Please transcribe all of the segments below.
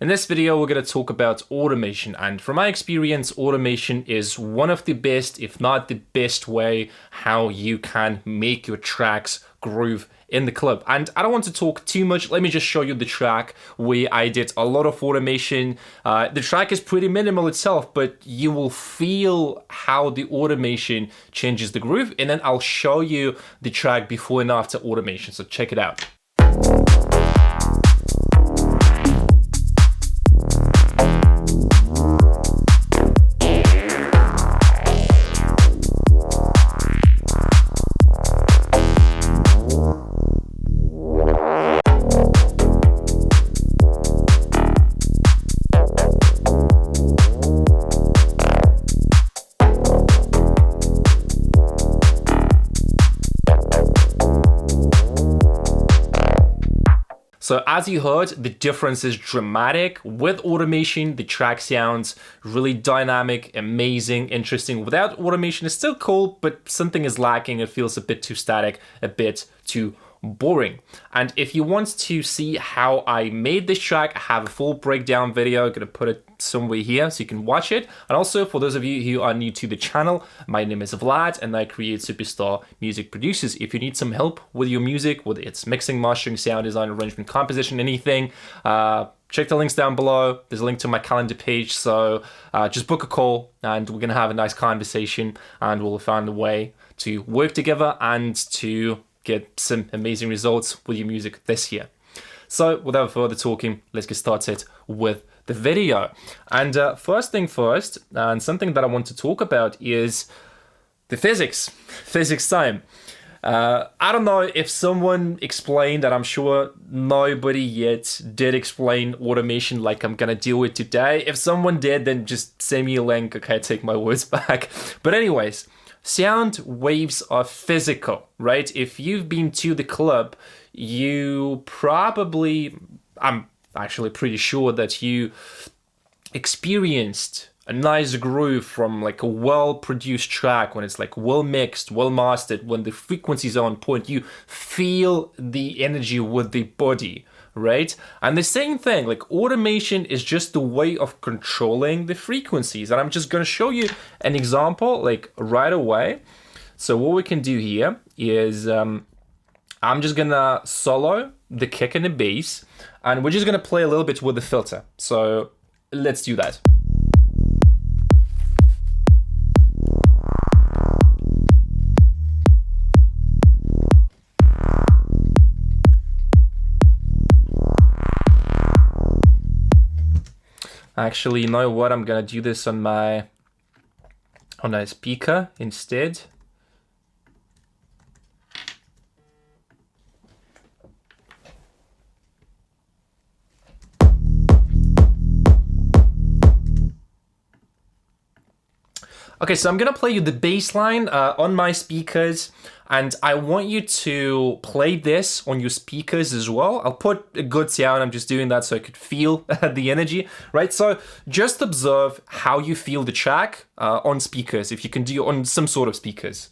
In this video, we're going to talk about automation, and from my experience, automation is one of the best, if not the best way how you can make your tracks groove in the club. And I don't want to talk too much. Let me just show you the track where I did a lot of automation. The track is pretty minimal itself, but you will feel how the automation changes the groove, and then I'll show you the track before and after automation. So check it out. So as you heard, the difference is dramatic. With automation, the track sounds really dynamic, amazing, interesting. Without automation, it's still cool, but something is lacking. It feels a bit too static, a bit too boring. And if you want to see how I made this track, I have a full breakdown video. I'm gonna put it somewhere here so you can watch it. And also for those of you who are new to the channel, my name is Vlad and I create superstar music producers. If you need some help with your music, whether it's mixing, mastering, sound design, arrangement, composition, anything, check the links down below. There's a link to my calendar page. So just book a call and we're gonna have a nice conversation and we'll find a way to work together and to get some amazing results with your music this year. So without further talking, let's get started with the video. And first thing first, and something that I want to talk about is the physics time. I don't know if someone explained, and I'm sure nobody yet did explain automation like I'm gonna do it today. If someone did, then just send me a link. Okay, I take my words back. But anyways, sound waves are physical, right? If you've been to the club, you probably, I'm actually pretty sure that you experienced a nice groove from like a well-produced track when it's like well-mixed, well-mastered, when the frequencies are on point. You feel the energy with the body, right? And the same thing, like automation is just the way of controlling the frequencies. And I'm just going to show you an example like right away. So what we can do here is I'm just going to solo the kick and the bass, and we're just going to play a little bit with the filter. So let's do that. Actually, you know what? I'm gonna do this on a speaker instead. Okay, so I'm gonna play you the bass line on my speakers, and I want you to play this on your speakers as well. I'll put a good sound. I'm just doing that so I could feel the energy, right? So just observe how you feel the track on speakers, if you can do on some sort of speakers.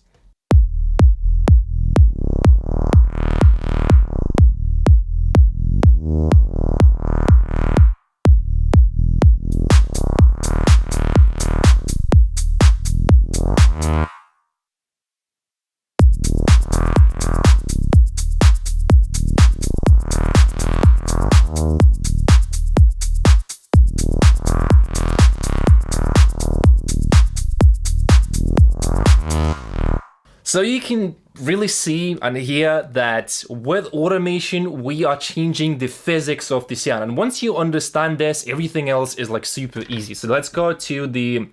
So you can really see and hear that with automation, we are changing the physics of the sound. And once you understand this, everything else is like super easy. So let's go to the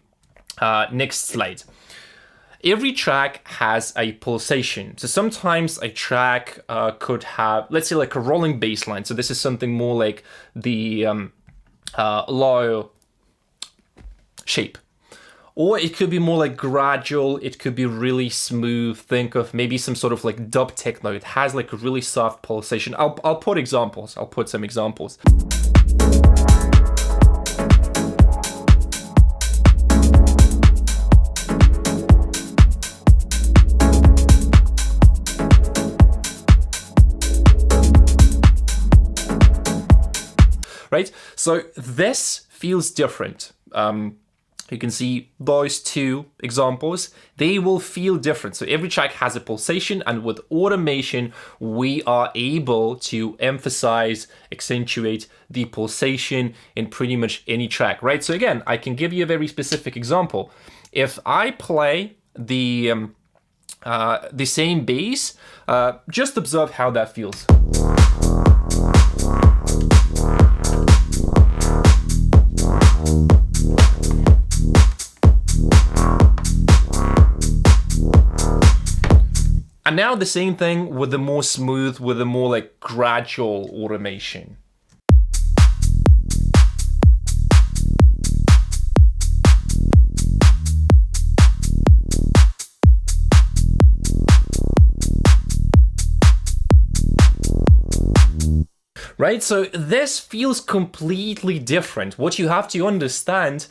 next slide. Every track has a pulsation. So sometimes a track could have, let's say like a rolling bass line. So this is something more like the low shape. Or it could be more like gradual, it could be really smooth. Think of maybe some sort of like dub techno. It has like a really soft pulsation. I'll put examples. I'll put some examples. right? So So this feels different. You can see those two examples, they will feel different. So every track has a pulsation, and with automation, we are able to emphasize, accentuate the pulsation in pretty much any track, right? So again, I can give you a very specific example. If I play the same bass, just observe how that feels. And now the same thing with the more smooth, with the more like gradual automation. Right, so this feels completely different. What you have to understand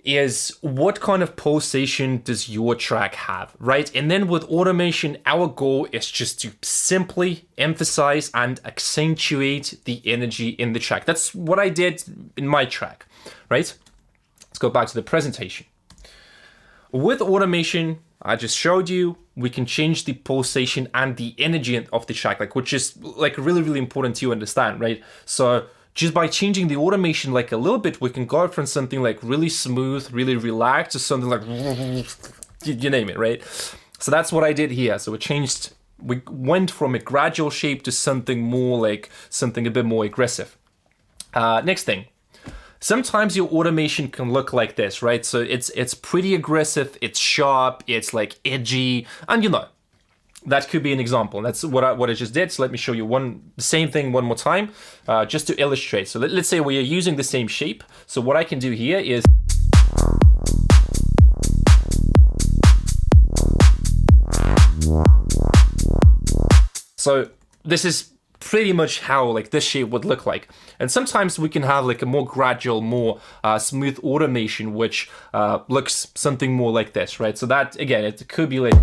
is what kind of pulsation does your track have, right? And then with automation, our goal is just to simply emphasize and accentuate the energy in the track. That's what I did in my track, right? Let's go back to the presentation. With automation, I just showed you, we can change the pulsation and the energy of the track, like, which is like really, really important to understand, right? So just by changing the automation like a little bit, we can go from something like really smooth, really relaxed to something like, you name it, right? So that's what I did here. So we went from a gradual shape to something more like something a bit more aggressive. Next thing. Sometimes your automation can look like this, right? So it's pretty aggressive, it's sharp, it's like edgy, and you know, that could be an example. That's what I just did. So let me show you the same thing one more time, just to illustrate. So let's say we are using the same shape. So what I can do here is so this is pretty much how like this shape would look like. And sometimes we can have like a more gradual, more smooth automation, which looks something more like this, right? So that, again, it could be like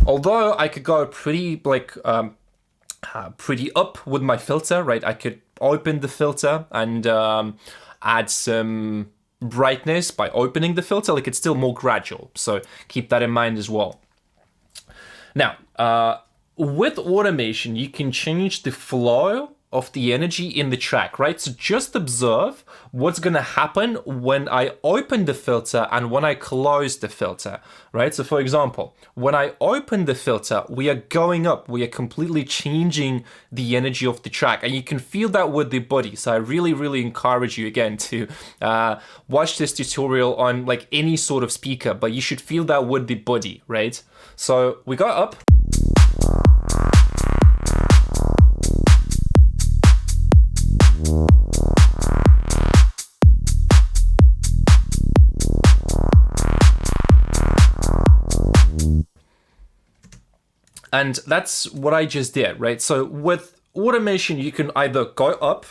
although I could go pretty like pretty up with my filter, right? I could open the filter and add some brightness by opening the filter. Like, it's still more gradual, so keep that in mind as well. Now, with automation, you can change the flow of the energy in the track, right? So just observe what's gonna happen when I open the filter and when I close the filter, right? So for example, when I open the filter, we are going up, we are completely changing the energy of the track, and you can feel that with the body. So I really, really encourage you again to watch this tutorial on like any sort of speaker, but you should feel that with the body, right? So we go up. And that's what I just did, right? So with automation, you can either go up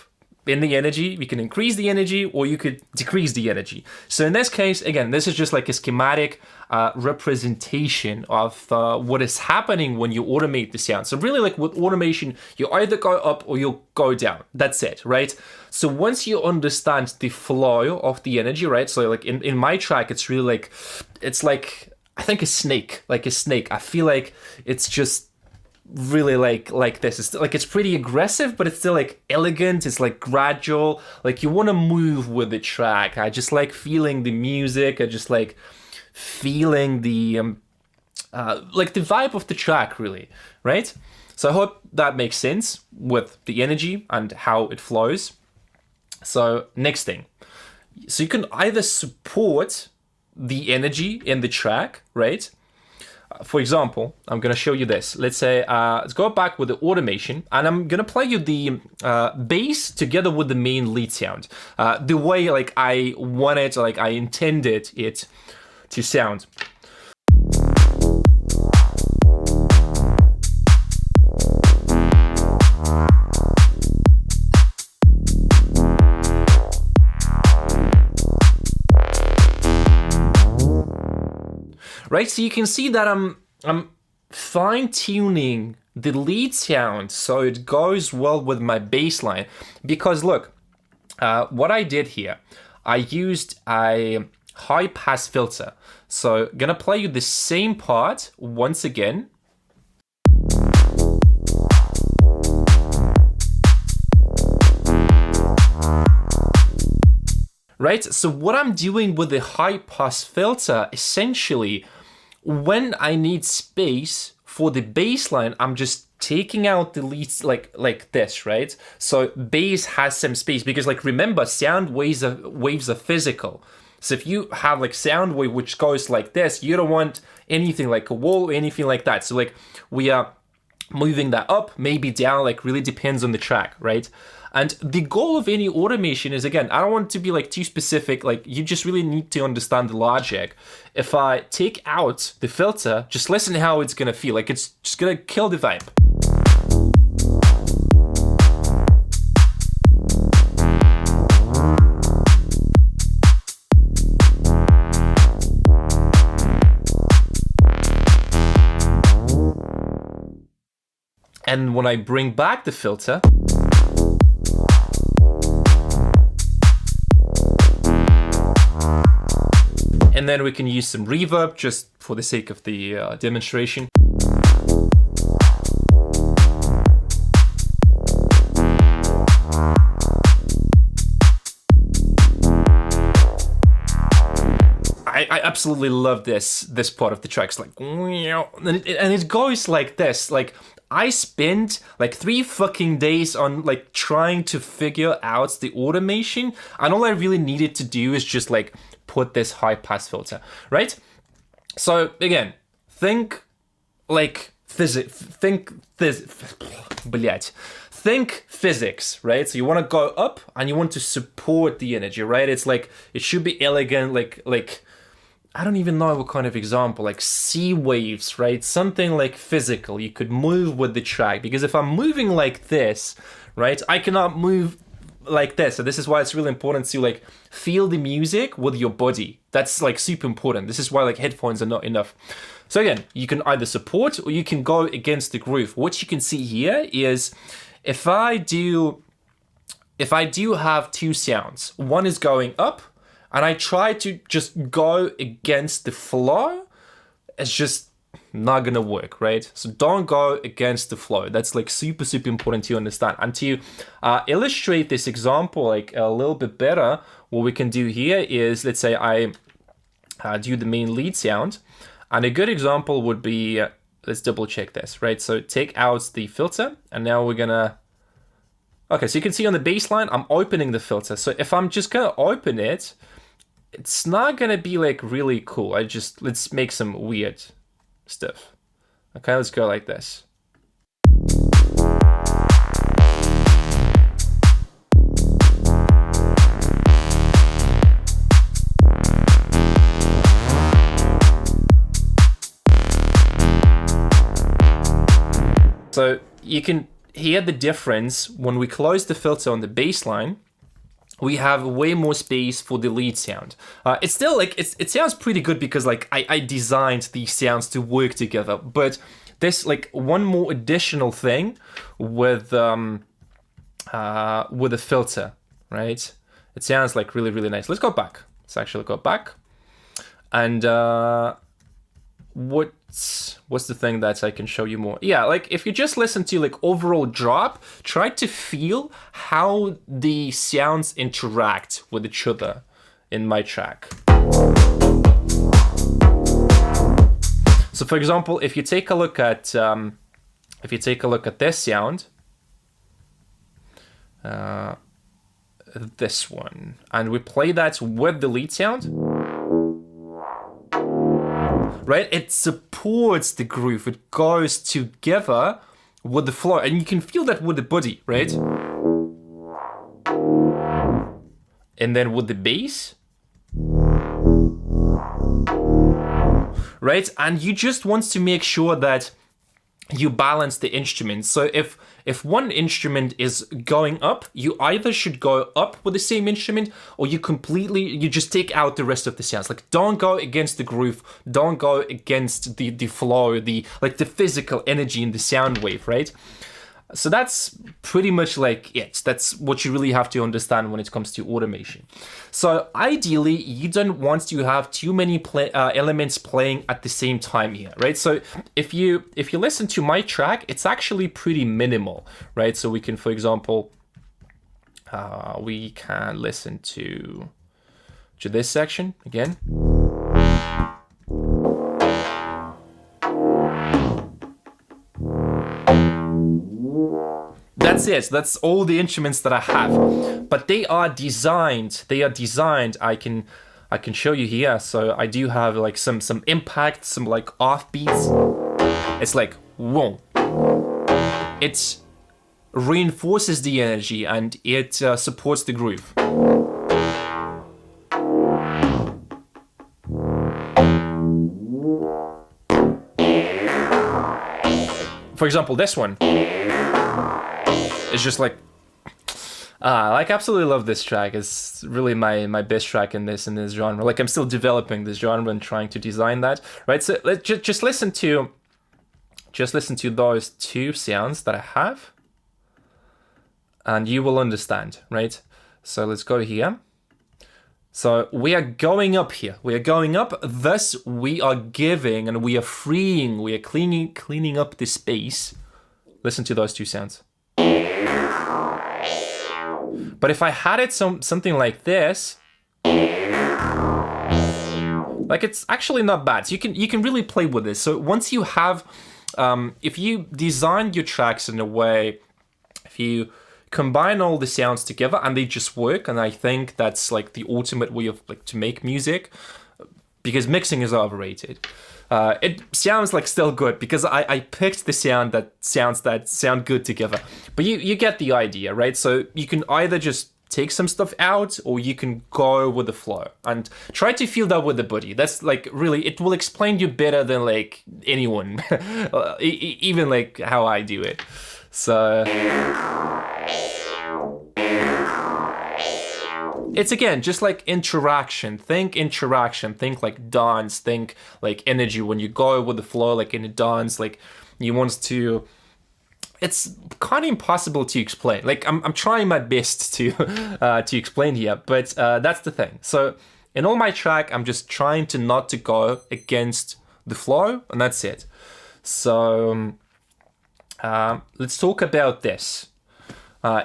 in the energy, you can increase the energy, or you could decrease the energy. So in this case, again, this is just like a schematic representation of what is happening when you automate the sound. So really, like with automation, you either go up or you go down. That's it, right? So once you understand the flow of the energy, right? So like in my track, it's really like, it's like, I think a snake, like a snake. I feel like it's just really like this. It's like, it's pretty aggressive, but it's still like elegant. It's like gradual. Like you want to move with the track. I just like feeling the music. I just like feeling the like the vibe of the track, really, right? So I hope that makes sense with the energy and how it flows. So next thing, so you can either support the energy in the track, right? For example, I'm going to show you this. Let's say, let's go back with the automation, and I'm going to play you the bass together with the main lead sound. The way like I wanted, like I intended it to sound. right? So you can see that I'm fine-tuning the lead sound so it goes well with my bass line. Because look, what I did here, I used a high-pass filter. So gonna play you the same part once again. Right, so what I'm doing with the high pass filter, essentially, when I need space for the bass line, I'm just taking out the leads like this, right? So bass has some space because, like, remember, sound waves are physical. So if you have like sound wave which goes like this, you don't want anything like a wall or anything like that. So like we are moving that up, maybe down, like really depends on the track, right? And the goal of any automation is, again, I don't want to be like too specific, like you just really need to understand the logic. If I take out the filter, just listen to how it's gonna feel, like it's just gonna kill the vibe. And when I bring back the filter, and then we can use some reverb just for the sake of the demonstration. I absolutely love this part of the track. It's like, and it goes like this. Like, I spent like 3 fucking days on like trying to figure out the automation, and all I really needed to do is just like put this high pass filter, right? So again, think like think physics, right? So you want to go up and you want to support the energy, right? It's like, it should be elegant, like I don't even know what kind of example, like sea waves, right? Something like physical. You could move with the track, because if I'm moving like this, right, I cannot move like this. So this is why it's really important to like feel the music with your body. That's like super important. This is why like headphones are not enough. So again, you can either support or you can go against the groove. What you can see here is if I do have 2 sounds, one is going up, and I try to just go against the flow, it's just not gonna work, right? So don't go against the flow. That's like super, super important to understand. And to illustrate this example like a little bit better, what we can do here is, let's say I do the main lead sound, and a good example would be, let's double check this, right? So take out the filter, and now we're gonna, okay, so you can see on the bass line, I'm opening the filter. So if I'm just gonna open it, it's not gonna be like really cool. Let's make some weird stuff. Okay, let's go like this. So you can hear the difference when we close the filter on the bass line. We have way more space for the lead sound. It's still like, it sounds pretty good because like I designed these sounds to work together, but there's like one more additional thing with the filter, right? It sounds like really, really nice. Let's go back. Let's actually go back. And what's the thing that I can show you more? Yeah, like if you just listen to like overall drop, try to feel how the sounds interact with each other in my track. So for example, if you take a look at this sound, this one, and we play that with the lead sound, right? It supports the groove. It goes together with the flow, and you can feel that with the body, right? And then with the bass, right? And you just want to make sure that you balance the instruments. So if one instrument is going up, you either should go up with the same instrument, or you just take out the rest of the sounds. Like, don't go against the groove, don't go against the flow, the physical energy in the sound wave, right? So that's pretty much like it. That's what you really have to understand when it comes to automation. So ideally, you don't want to have too many elements playing at the same time here, right? So if you listen to my track, it's actually pretty minimal, right? So we can, for example, we can listen to this section again. That's it. That's all the instruments that I have, but they are designed. I can show you here. So I do have like some impact, some like offbeats. It's like whoa. It reinforces the energy and it supports the groove. For example, this one. It's just like, I absolutely love this track. It's really my best track in this genre. Like, I'm still developing this genre and trying to design that, right? So let's just listen to those two sounds that I have, and you will understand, right? So let's go here. So we are going up here. We are going up. Thus, we are giving and we are freeing. We are cleaning up the space. Listen to those two sounds. But if I had it something like this, like, it's actually not bad. So you can really play with this. So once you have, if you design your tracks in a way, if you combine all the sounds together and they just work, and I think that's like the ultimate way of like to make music, because mixing is overrated. It sounds like still good because I picked the sound that sound good together. But you get the idea, right? So you can either just take some stuff out, or you can go with the flow and try to feel that with the body. That's like, really, it will explain you better than like anyone, even like how I do it. So it's, again, just like interaction. Think interaction. Think like dance. Think like energy. When you go with the flow, like in a dance, like you want to. It's kind of impossible to explain. Like I'm trying my best to explain here, but that's the thing. So in all my track, I'm just trying to not to go against the flow, and that's it. So let's talk about this.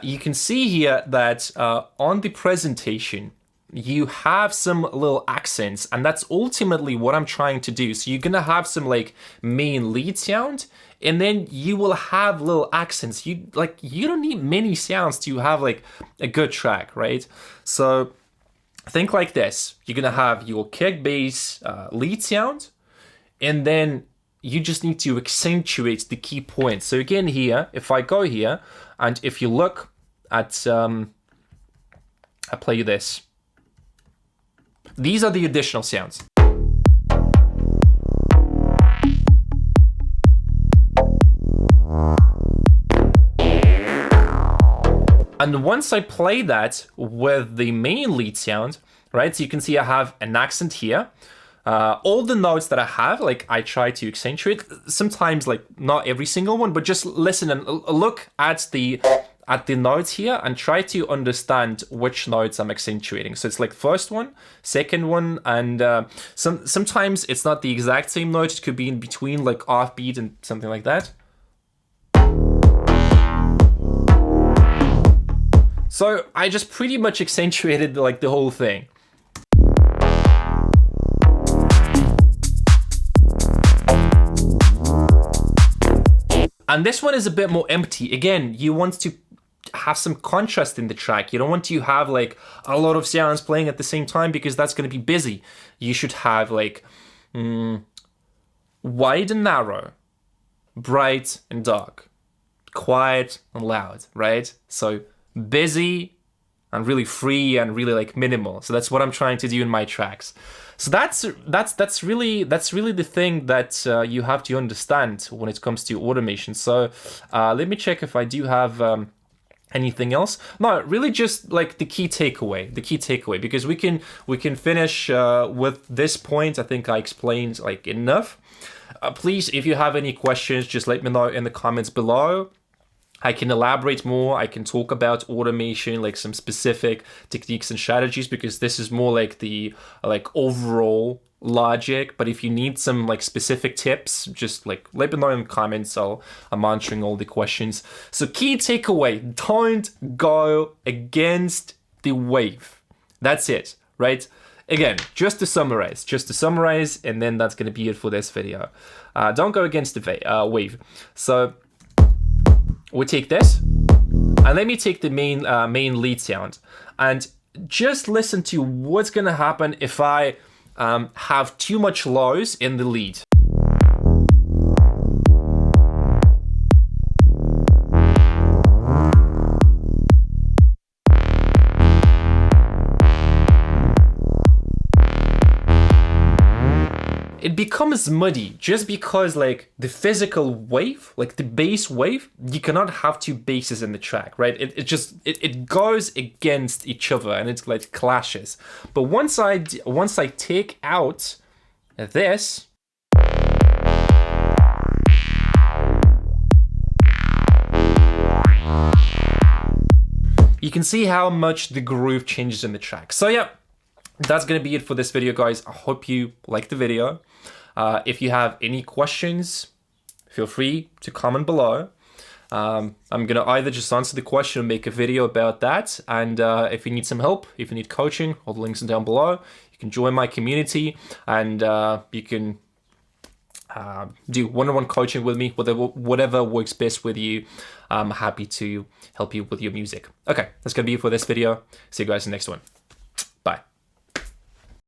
You can see here that on the presentation, you have some little accents, and that's ultimately what I'm trying to do. So you're gonna have some like main lead sound, and then you will have little accents. You don't need many sounds to have like a good track, right? So think like this. You're gonna have your kick, bass, lead sound, and then you just need to accentuate the key points. So again here, if I go here, and if you look at, I play you this. These are the additional sounds. And once I play that with the main lead sound, right, so you can see I have an accent here. All the notes that I have, like, I try to accentuate. Sometimes, like, not every single one, but just listen and look at the notes here and try to understand which notes I'm accentuating. So it's like first one, second one, and sometimes it's not the exact same note. It could be in between, like offbeat and something like that. So I just pretty much accentuated like the whole thing. And this one is a bit more empty. Again, you want to have some contrast in the track. You don't want to have like a lot of sounds playing at the same time because that's going to be busy. You should have like wide and narrow, bright and dark, quiet and loud, right? So busy and really free and really like minimal. So that's what I'm trying to do in my tracks. So that's really the thing that you have to understand when it comes to automation. So let me check if I do have anything else. No, really just like the key takeaway, because we can finish with this point. I think I explained like enough. Please, if you have any questions, just let me know in the comments below. I can elaborate more. I can talk about automation, like some specific techniques and strategies, because this is more like the like overall logic. But if you need some like specific tips, just like let me know in the comments. I'm answering all the questions. So key takeaway, don't go against the wave. That's it, right? Again, just to summarize, and then that's going to be it for this video. Don't go against the wave. So we take this, and let me take the main lead sound, and just listen to what's going to happen if I have too much lows in the lead. It becomes muddy just because like the physical wave, like the bass wave, you cannot have two basses in the track, right? It goes against each other and it's like clashes. But once I take out this, you can see how much the groove changes in the track. So yeah, that's gonna be it for this video, guys. I hope you liked the video. If you have any questions, feel free to comment below. I'm gonna either just answer the question or make a video about that. And if you need some help, if you need coaching, all the links are down below. You can join my community, and you can do one-on-one coaching with me, whatever works best with you. I'm happy to help you with your music. Okay, that's gonna be it for this video. See you guys in the next one.